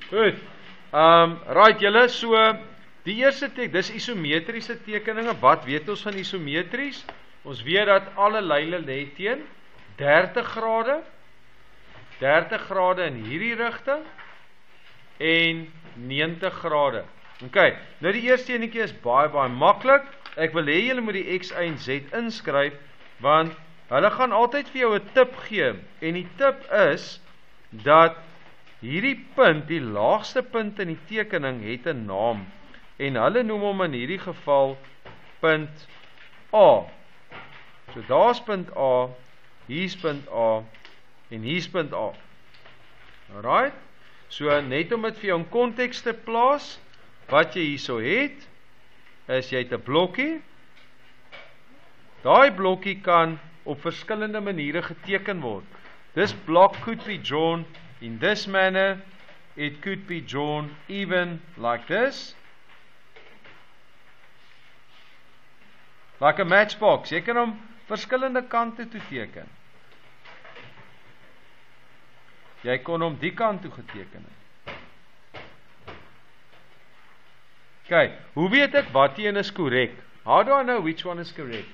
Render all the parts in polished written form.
Goed. Right julle, so die eerste dis isometriese tekeninge. Wat weet ons van isometries? Ons weet dat alle lyle lê teen 30 grade. 30 grade in hierdie rigting en 90 grade. Okay, nou die eerste enetjie is baie maklik. Ek wil hê julle moet die X, Y en Z inskryf, want hulle gaan altyd vir jou 'n tip gee. En die tip is dat hierdie punt, die laagste punt in die tekening, het 'n naam. En hulle noem hom in hierdie geval punt A. So daar's punt A, hier's punt A en hier's punt A. Alright? So net om dit vir jou in konteks te plaas, wat jy hierso het, is jy het 'n blokkie. Daai blokkie kan op verskillende maniere geteken word. This block could be drawn in this manner. It could be drawn even like this. Like a matchbox. Jy kan hom verskillende kante toe teken. Jy kon hom die kant toe geteken het. Okay, hoe weet ek wat een is korrek? How do I know which one is correct?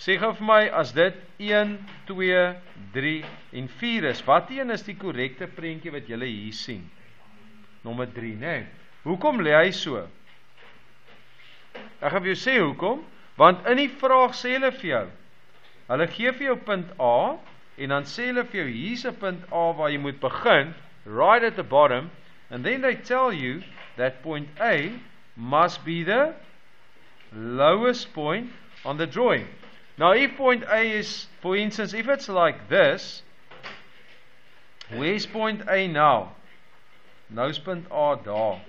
Sê gou vir my, as dit 1, 2, 3 en 4 is, wat een is die korrekte prentjie wat julle hier sien? Nommer 3, né? Hoekom lê hy so? Ek gaan vir jou sê hoekom, want in die vraag sê hulle vir jou, hulle gee vir jou punt A, en dan sê hulle vir jou, hier's 'n punt A waar jy moet begin, right at the bottom, and then they tell you that point A must be the lowest point on the drawing. Now if point A is, for instance, if it's like this, where's point A now? Nou's punt A daar.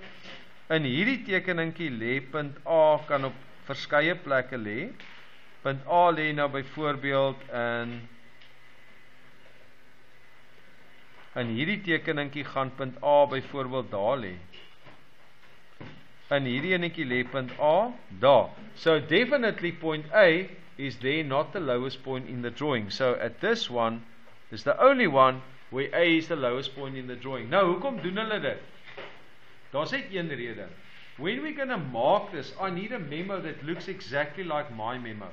In hierdie tekeningkie lê punt A kan op verskeie plekke lê. Punt A lê nou byvoorbeeld in hierdie tekeningkie gaan punt A byvoorbeeld daar lê. In hierdie enetjie lê punt A daar. So definitely point A is there, not the lowest point in the drawing. So at this one is the only one where A is the lowest point in the drawing. Nou, hoekom doen hulle dit? Daar's net een rede. When we're going to mark this, I need a memo that looks exactly like my memo.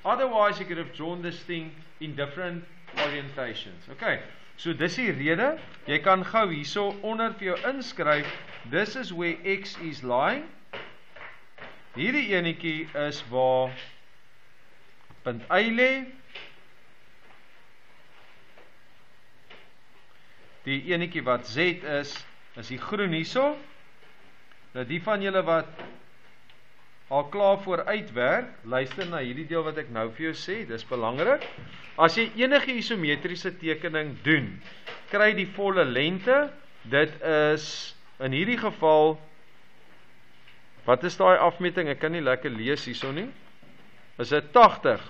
Otherwise, you could have drawn this thing in different orientations. Okay, so dis die rede. Jy kan gou hierso onder vir jou inskryf, this is where X is lying. Hierdie enetjie is waar punt A lê. Die enetjie wat Z is die groen hierso. Nou die van julle wat al klaar vooruitwerk, luister na hierdie deel wat ek nou vir jou sê, dis belangrik. As jy enige isometriese tekening doen, kry die volle lengte, dit is in hierdie geval, wat is daai afmeting? Ek kan nie lekker lees hierso nie. Is dit 80?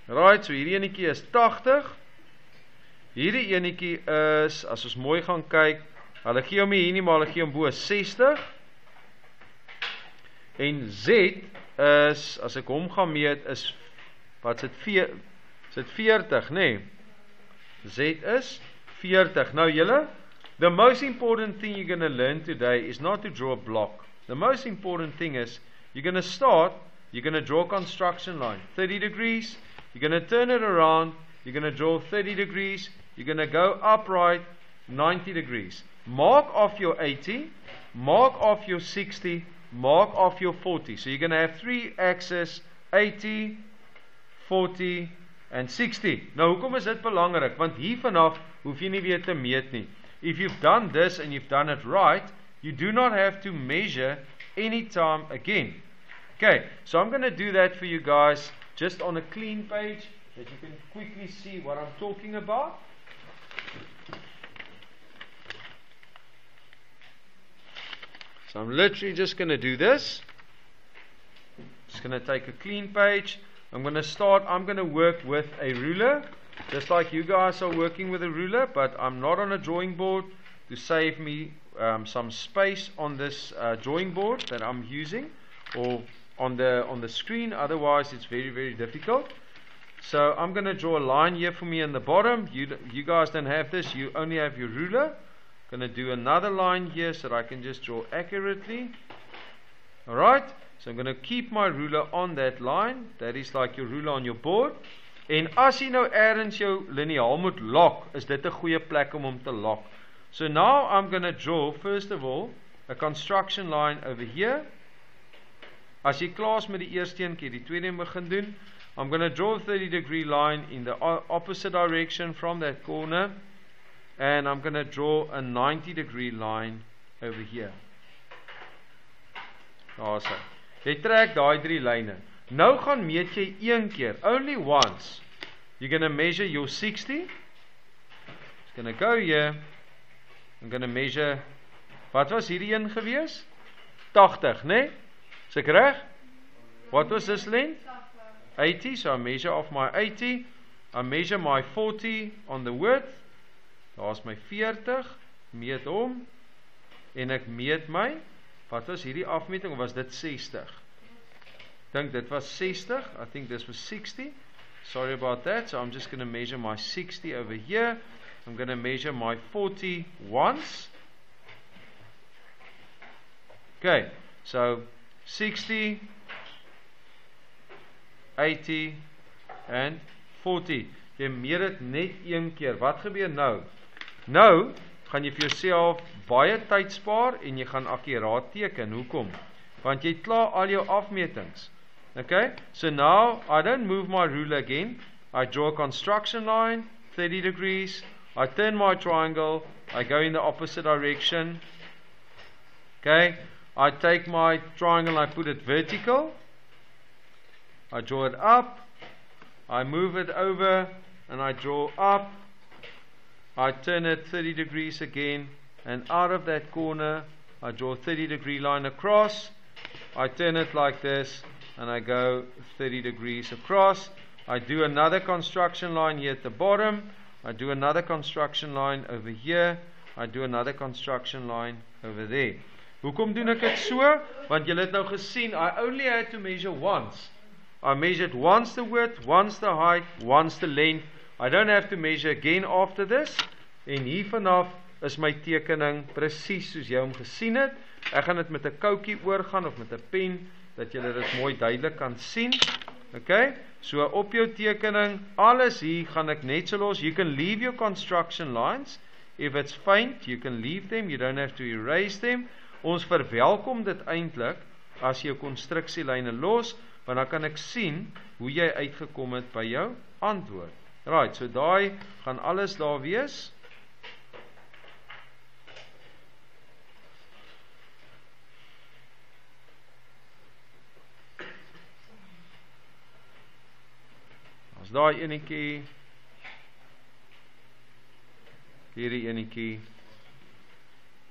Right, so hierdie enetjie is 80. Hierdie enetjie is, as ons mooi gaan kyk, hulle gee hom hier nie, maar hulle gee hom bo 60. En Z is, as ek hom gaan meet, is, wat is dit 40, nee. Z is 40. Nou julle, the most important thing you're going to learn today is not to draw a block. The most important thing is, you're going to start, you're going to draw a construction line, 30 degrees, you're going to turn it around, you're going to draw 30 degrees, you're going to go upright, 90 degrees. Mark off your 80, mark off your 60, mark off your 40. So you're going to have 3 axes, 80, 40 and 60. Nou, hoekom is dit belangrik? Want hier vanaf hoef jy nie weer te meet nie. If you've done this and you've done it right, you do not have to measure any time again. Okay, so I'm going to do that for you guys just on a clean page that you can quickly see what I'm talking about. So I'm literally just going to do this. Just going to take a clean page. I'm going to work with a ruler, just like you guys are working with a ruler, but I'm not on a drawing board to save me some space on this drawing board that I'm using, or on the screen, otherwise it's very, very difficult. So I'm going to draw a line here for me in the bottom. You guys don't have this, you only have your ruler. I'm going to do another line here so that I can just draw accurately. Alright, so I'm going to keep my ruler on that line. That is like your ruler on your board. En as jy nou ergens jou liniaal moet lock, is dit 'n goeie plek om hom te lock. So now I'm going to draw, first of all, a construction line over here. As jy klaar is met die eerste een, kan jy die tweede een begin doen. I'm going to draw a 30-degree line in the opposite direction from that corner. And I'm going to draw a 90-degree line over here. Daarso. Jy trek daai 3 lyne. Nou gaan meet jy een keer, only once. You're going to measure your 60. It's going to go here. I'm going to measure, wat was hierdie een gewees? 80, né? Is ek reg? What was this length? 80, so I measure off my 80. I measure my 40 on the width. Daar's my 40, meet hom. En ek meet my, wat was hierdie afmeting, of was dit 60? Dink dit was 60, I think this was 60. Sorry about that, so I'm just going to measure my 60 over here. I'm going to measure my 40 once. Okay, so 60, 80 and 40. Jy meet dit net een keer. Wat gebeur nou? Nou gaan jy vir jouself baie tyd spaar en jy gaan akkuraat teken. Hoekom? Want jy het klaar al jou afmetings. Okay? So now I don't move my ruler again. I draw a construction line, 30 degrees. I turn my triangle. I go in the opposite direction. Okay? I take my triangle and I put it vertical. I draw it up. I move it over and I draw up. I turn it 30 degrees again, and out of that corner I draw a 30-degree line across. I turn it like this and I go 30 degrees across. I do another construction line here at the bottom. I do another construction line over here. I do another construction line over there. Hoekom doen ek dit so? Want julle het nou gesien, I only had to measure once. I measured once the width, once the height, once the length. I don't have to measure again after this. En hier vanaf is my tekening presies soos jy hom gesien het. Ek gaan dit met 'n koutjie oorgaan of met 'n pen, dat julle dit mooi duidelik kan sien. Okay? So op jou tekening, alles hier gaan ek net so los. You can leave your construction lines. If it's faint, you can leave them. You don't have to erase them. Ons verwelkom dit eintlik as jy jou konstruksielyne los, want dan kan ek sien hoe jy uitgekom het by jou antwoord. Right, so daai gaan alles daar wees. As daai enetjie, hierdie enetjie,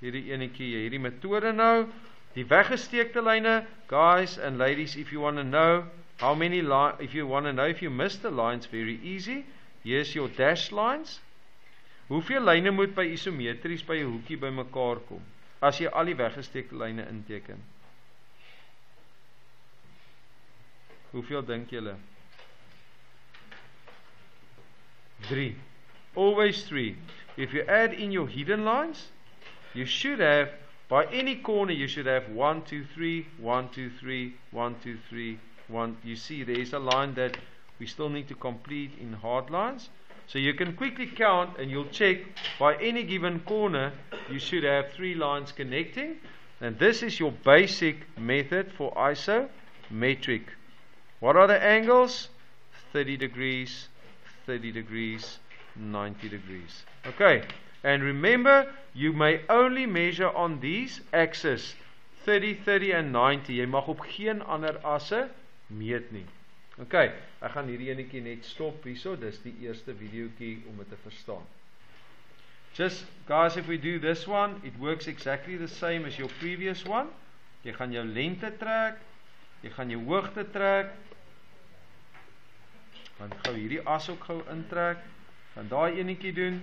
hierdie metode nou, die weggesteekte lyne, guys and ladies, if you want to know how many if you missed the lines, very easy. Here's your dash lines. Hoeveel lyne moet by isometries by 'n hoekie bymekaar kom as jy al die weggesteekte lyne inteken? Hoeveel dink julle? 3. Always 3. If you add in your hidden lines, you should have, by any corner, you should have 1, 2, 3, 1, 2, 3, 1, 2, 3, 1. You see, there is a line that we still need to complete in hard lines. So you can quickly count and you'll check by any given corner, you should have 3 lines connecting. And this is your basic method for isometric. What are the angles? 30 degrees, 30 degrees, 90 degrees. Okay. And remember, you may only measure on these axes, 30, 30 and 90. Jy mag op geen ander asse meet nie. Okay, ek gaan hierdie enetjie net stop hierso. Dis die eerste videoetjie om dit te verstaan. Just, guys, if we do this one, it works exactly the same as your previous one. Jy gaan jou lengte trek, jy gaan jou hoogte trek. Gaan gou hierdie as ook gou intrek. Gaan daai enetjie doen.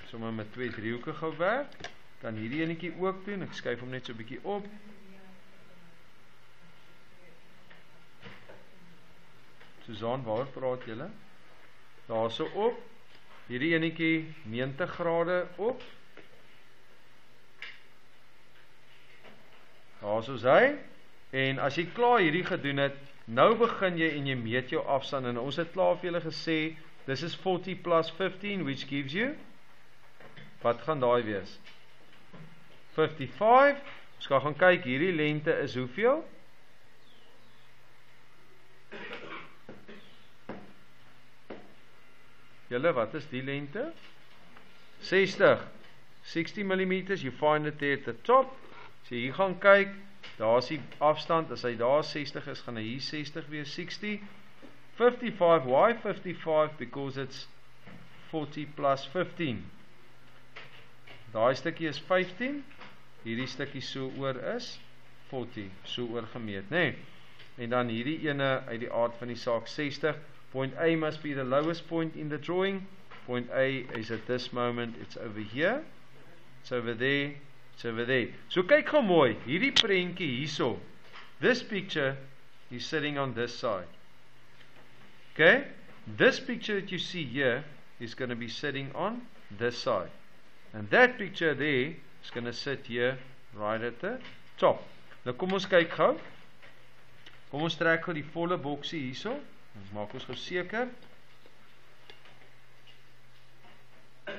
Sommer met 2 driehoeke gou werk. Kan hierdie enetjie ook doen. Ek skuif hom net so 'n bietjie op. Susan, waar praat julle? Daar so op, hierdie enetjie 90 grade op. Daar soos hy, en as jy klaar hierdie gedoen het, nou begin jy en jy meet jou afstand, en ons het klaar vir julle gesê, this is 40 plus 15, which gives you, wat gaan daai wees? 55, ons gaan kyk, hierdie lengte is hoeveel? Julle, wat is die lengte? 60 mm, you find it there at the top. So hier gaan kyk, daar is die afstand, as hy daar 60 is, gaan hy hier 60 wees, 60. 55, why 55? Because it's 40 plus 15. Daai stukkie is 15, hierdie stukkie so oor is 40, so oor gemeet, nee. En dan hierdie ene uit die aard van die saak 60. Point A must be the lowest point in the drawing. Point A is at this moment, it's over here, it's over there, it's over there. So kyk gou mooi, hierdie prentjie hierso. This picture is sitting on this side. Okay? This picture that you see here is going to be sitting on this side. And that picture there is going to sit here right at the top. Nou kom ons kyk gou. Kom ons trek gou die volle boksie hierso. Ons maak ons gou seker.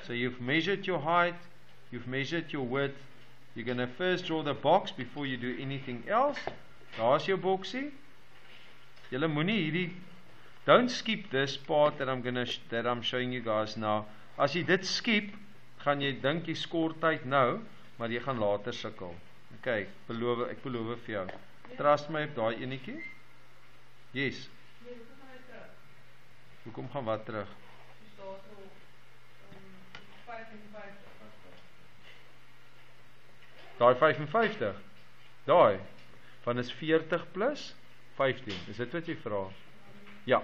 So you've measured your height, you've measured your width. You're going to first draw the box before you do anything else. Daar's jou boksie. Julle moenie hierdie, don't skip this part that I'm showing you guys now. As jy dit skip, gaan jy dink jy skoor tyd nou, maar jy gaan later sukkel. Okay, ek beloof vir jou. Trust my op daai enetjie. Yes. Hoekom gaan wat terug? Daai 55. Daai van is 40 plus 15. Is dit wat jy vra? Ja.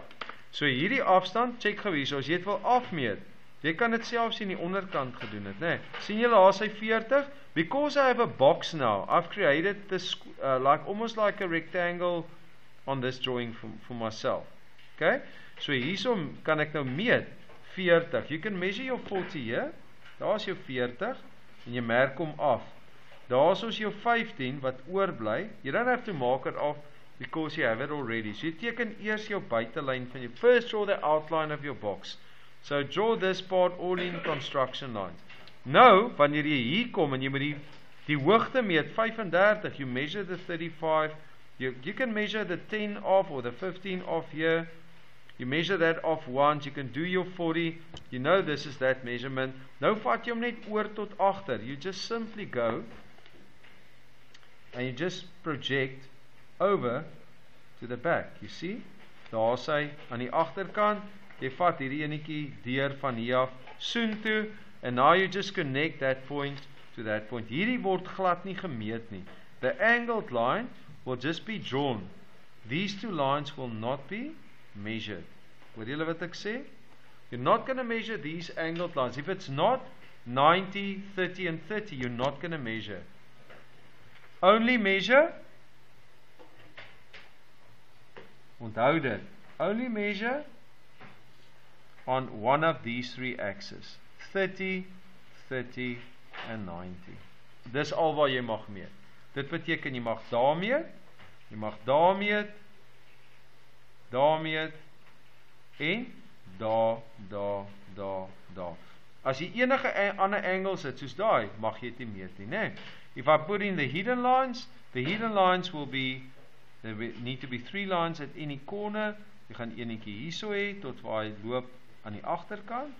So hierdie afstand, check gou hier, so as jy dit wil afmeet, jy kan dit selfs in die onderkant gedoen het, né? Sien julle daar sy 40? Because I have a box now, I've created this almost like a rectangle on this drawing for myself. Okay? So hierso kan ek nou meet 40. You can measure your 40 here. Daar is jou 40 en jy merk hom af. Daar is jou 15 wat oorbly. You don't have to mark it off because you have it already. So jy teken eers jou buitelyn van jou. First draw the outline of your box. So draw this part all in construction lines. Nou, wanneer jy hier kom en jy moet die hoogte meet 35, you measure the 35, you can measure the 10 off or the 15 off here. You measure that off once, you can do your 40, you know this is that measurement. Nou vat jy hom net oor tot agter. You just simply go and you just project over to the back. You see? Daar is hy aan die agterkant. Jy vat hierdie enetjie deur van hier af soontoe and now you just connect that point to that point. Hierdie word glad nie gemeet nie. The angled line will just be drawn. These two lines will not be measured. Hoor julle wat ek sê? You're not going to measure these angled lines. If it's not 90, 30 and 30, you're not going to measure. Only measure, onthou dit, only measure on one of these three axes. 30, 30 and 90. Dis al wat jy mag meet. Dit beteken jy mag daar meet, jy mag daar meet, daar meet en daar. As jy enige ander angles het soos daai, mag jy dit meet nie, né? If I put in the hidden lines will be, there need to be 3 lines at any corner. Jy gaan enetjie hierso hê tot waar hy loop aan die agterkant.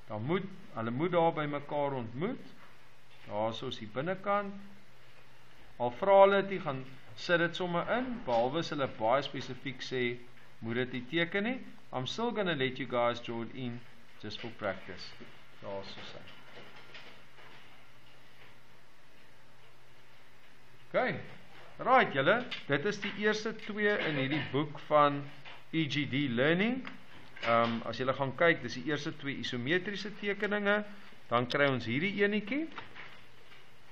Dan hulle moet daar by mekaar ontmoet. Daar is die binnekant. Al vra hulle dit, gaan sit dit sommer in, behalwe as hulle baie spesifiek sê, moet dit nie teken nie. I'm still going to let you guys draw it in just for practice. Daar is so sê. Okay, right julle, dit is die eerste 2 in hierdie boek van EGD Learning. As julle gaan kyk, dis die eerste 2 isometriese tekeninge, dan kry ons hierdie enetjie.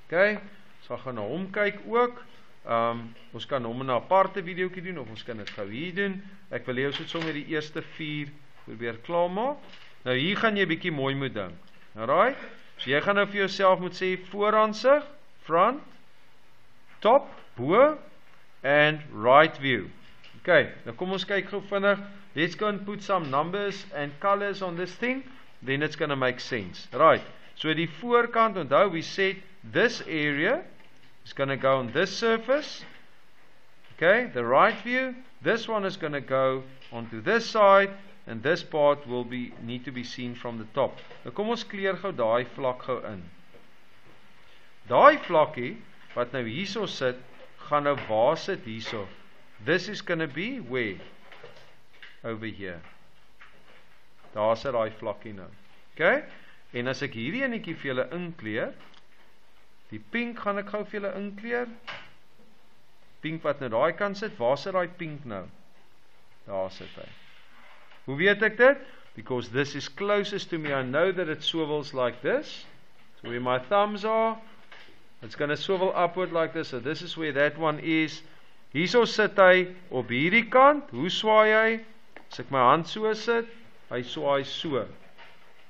Okay, so gaan na hom kyk ook. Ons kan hom 'n aparte videoetjie doen, of ons kan dit gou hier doen. Ek wil hê ons moet sommer die eerste 4 probeer klaarmaak. Nou hier gaan jy bietjie mooi moet dink. Alright? So jy gaan nou vir jouself moet sê vooraansig, front, top, bo, and right view. Okay, nou kom ons kyk gou vinnig. Let's go and put some numbers and colors on this thing, then it's going to make sense. Right, so die voorkant, onthou, we said this area is going to go on this surface. Okay, the right view, this one is going to go onto this side, and this part will need to be seen from the top. Nou kom ons kleur gou daai vlak gou in. Daai vlakkie, wat nou hierso sit, gaan nou waar sit hierso. This is going to be where? Over here. Daar sit daai vlakkie nou. Okay? En as ek hierdie enetjie vir julle inkleur, die pink gaan ek gou vir julle inkleur. Pink wat nou daai kant sit, waar sit daai pink nou? Daar sit hy. Hoe weet ek dit? Because this is closest to me. I know that it swivels like this. So where my thumbs are, it's going to swivel upward like this. So this is where that one is. Hierso sit hy op hierdie kant. Hoe swaai hy? As ek my hand so sit, hy swaai so.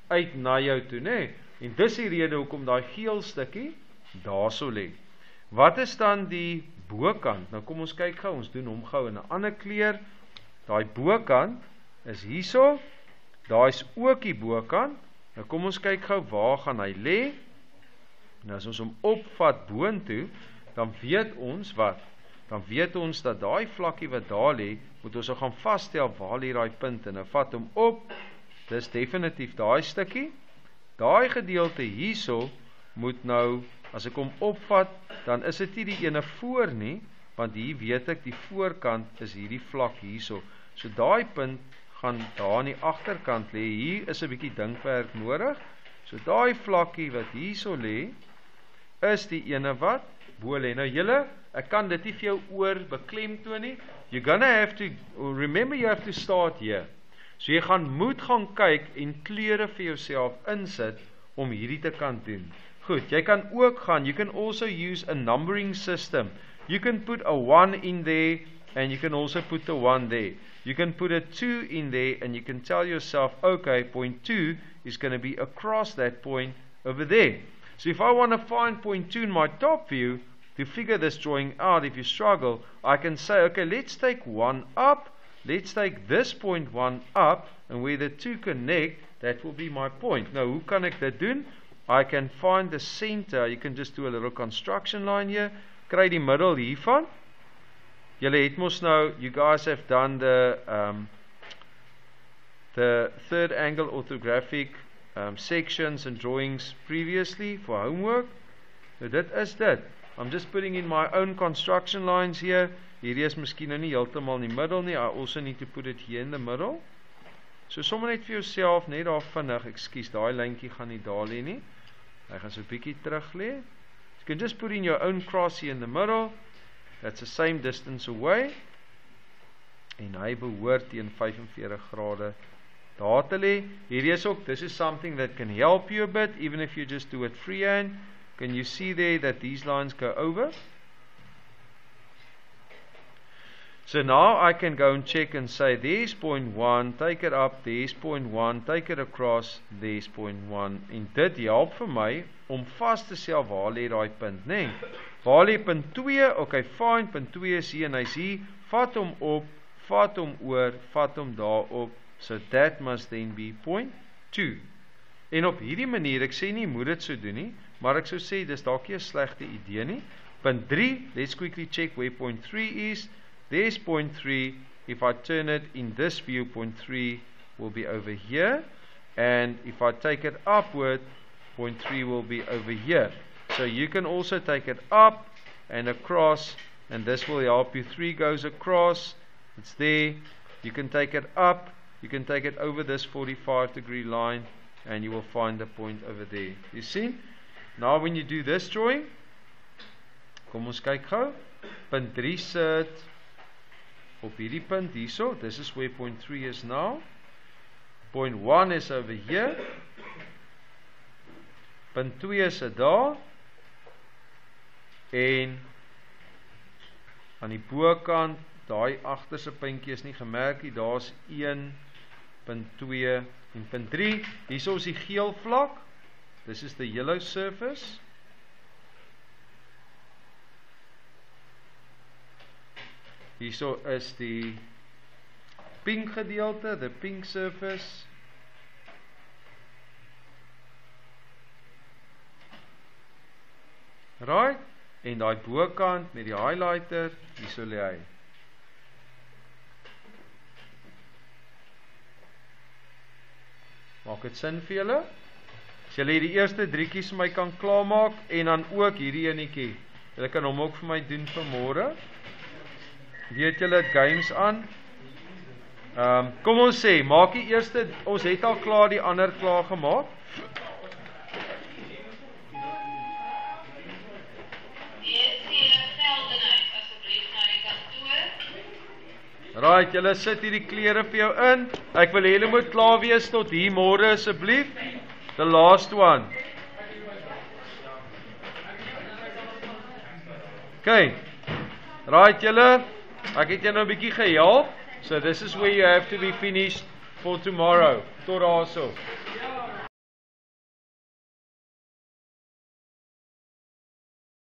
Uit na jou toe, né? En dis die rede hoekom daai geel stukkie daarso lê. Wat is dan die bokant? Nou kom ons kyk gou, ons doen hom gou in 'n ander kleur. Daai bokant is hierso. Daai is ook die bokant. Nou kom ons kyk gou waar gaan hy lê. Nou as ons hom opvat boontoe, dan weet ons wat? Dan weet ons dat daai vlakkie wat daar lê, moet ons gaan vasstel waar lê daai punt en nou vat hom op. Dis definitief daai stukkie. Daai gedeelte hierso moet nou, as ek hom opvat, dan is dit nie die ene voor nie, want hier weet ek die voorkant is hierdie vlak hierso. So daai punt gaan daar aan die agterkant lê. Hier is 'n bietjie dinkwerk nodig. So daai vlakkie wat hierso lê, is die ene wat bo lê. Nou julle, ek kan dit nie vir jou oor beklemtoon nie. You're gonna have to, remember you have to start here. So jy moet gaan kyk en kleure vir jouself insit om hierdie te kan doen. Goed, jy kan ook gaan, you can also use a numbering system. You can put a 1 in there and you can also put the 1 there. You can put a 2 in there and you can tell yourself, okay, point 2 is going to be across that point over there. So if I want to find point 2 in my top view, to figure this drawing out, if you struggle, I can say, okay, let's take 1 up, let's take this point 1 up, and where the 2 connect, that will be my point. Now, hoe kan ek dit doen? I can find the center. You can just do a little construction line here. Kry die middel hiervan. Julle het mos nou, you guys have done the third angle orthographic sections and drawings previously for homework. So dit is dit. I'm just putting in my own construction lines here. Hierdie is miskien nou nie heeltemal in die middel nie. I also need to put it here in the middle. So sommer net vir jouself, net daar vinnig, ekskuus, daai lyntjie gaan nie daar lê nie. Hy gaan so 'n bietjie terug lê. You can just put in your own cross here in the middle. That's the same distance away. En hy behoort teen 45 grade daar te lê. Hierdie is ook, this is something that can help you a bit, even if you just do it freehand. Can you see there that these lines go over? So now I can go and check and say, there's point 1, take it up, there's point 1, take it across, there's point 1. En dit help vir my om vas te stel waar lê daai punt, né? Waar lê punt 2? Okay, fine, punt 2 is hier en hy's hier. Vat hom op, vat hom oor, vat hom daar op. So that must then be point 2. En op hierdie manier, ek sê nie moet dit so doen nie, maar ek sou sê dis dalk nie 'n slegte idee nie. Punt 3, let's quickly check where point 3 is. There's point 3. If I turn it in this view, point 3 will be over here. And if I take it upward, point 3 will be over here. So you can also take it up and across, and this will help you. 3 goes across, it's there. You can take it up, you can take it over this 45-degree line, and you will find the point over there. You see? Now when you do this drawing, kom ons kyk gou. Punt 3 sit op hierdie punt hierso. This is where point 3 is now. Point 1 is over here. Punt 2 is daar. En aan die bokant, daai agterste puntjie is nie gemerk nie, daar's 1.2 en punt 3, hierso is die geel vlak, this is the yellow surface, hierso is die pink gedeelte, the pink surface, right, en daai bokant met die highlighter, hierso lê hy. Maak dit sin vir julle? As julle die eerste driekies vir my kan klaarmaak, en dan ook hierdie enetjie, julle kan hom ook vir my doen vanmôre. Weet julle games aan? Kom ons sê, maak die eerste, ons het al klaar die ander klaar gemaak. Right, julle sit hierdie klere vir jou in. Ek wil hê julle moet klaar wees tot hier môre asseblief. The last one. Okay. Right, julle. Ek het jou nou 'n bietjie gehelp. So this is where you have to be finished for tomorrow. Tot daarso.